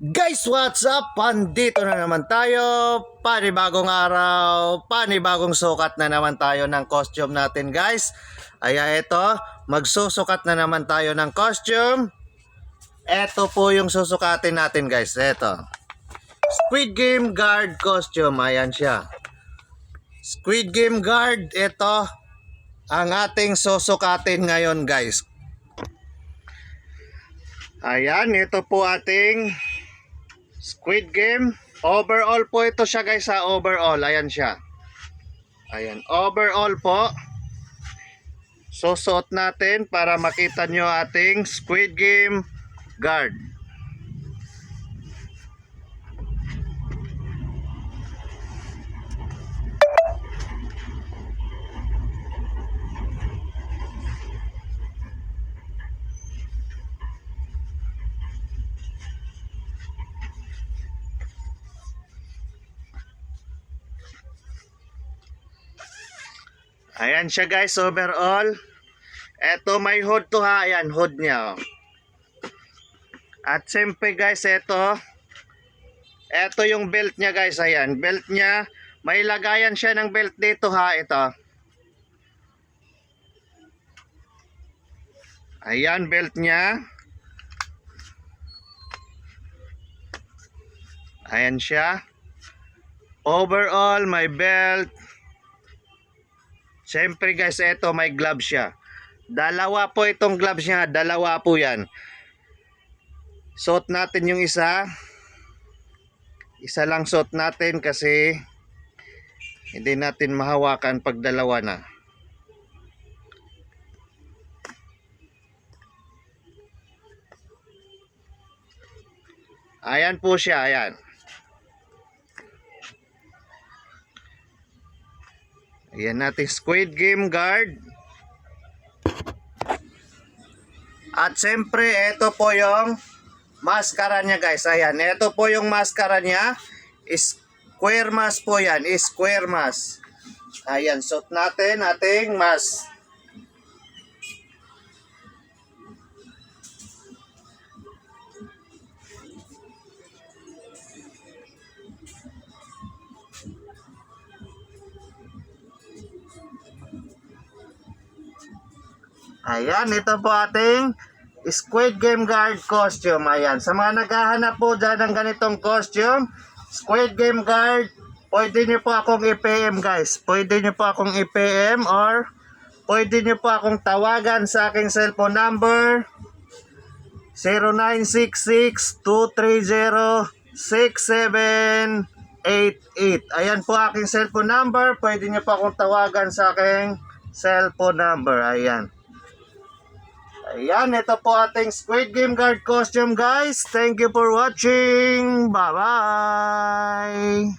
Guys, what's up? Pandito na naman tayo. Panibagong araw, panibagong sukat na naman tayo ng costume natin, guys. Aya ito, magsusukat na naman tayo ng costume. Ito po yung susukatin natin, guys. Ito. Squid Game Guard costume. Ayan siya. Squid Game Guard, ito ang ating susukatin ngayon, guys. Ayan, ito po ating Squid Game. Overall po ito siya, guys, sa overall. Ayan siya. Ayan, overall po. Susuot natin para makita nyo ating Squid Game Guard. Ayan siya, guys, overall. Eto, may hood to, ha. Ayan, hood niya, oh. At siyempre, guys, eto yung belt niya, guys. Ayan, belt niya. May lagayan siya ng belt dito, ha. Ito. Ayan, belt niya. Ayan siya. Overall, may belt. Siyempre, guys, eto, may gloves siya. Dalawa po itong gloves niya. Dalawa po yan. Suot natin yung isa. Isa lang suot natin kasi hindi natin mahawakan pag dalawa na. Ayan po siya. Ayan. Ayan natin Squid Game Guard. At siyempre, ito po yung maskara niya, guys. Ayan, ito po yung maskara niya. Square mask po yan. Square mask. Ayan, suot natin ating mask. Ayan, ito po ating Squid Game Guard costume. Ayan, sa mga naghahanap po dyan ng ganitong costume, Squid Game Guard, pwede nyo po akong i-PM, guys. Pwede nyo po akong i-PM or pwede nyo po akong tawagan sa aking cellphone number 0966-230-6788. Ayan po aking cellphone number. Pwede nyo po akong tawagan sa aking cellphone number. Ayan. Ayan, ito po ating Squid Game Guard costume, guys. Thank you for watching. Bye-bye.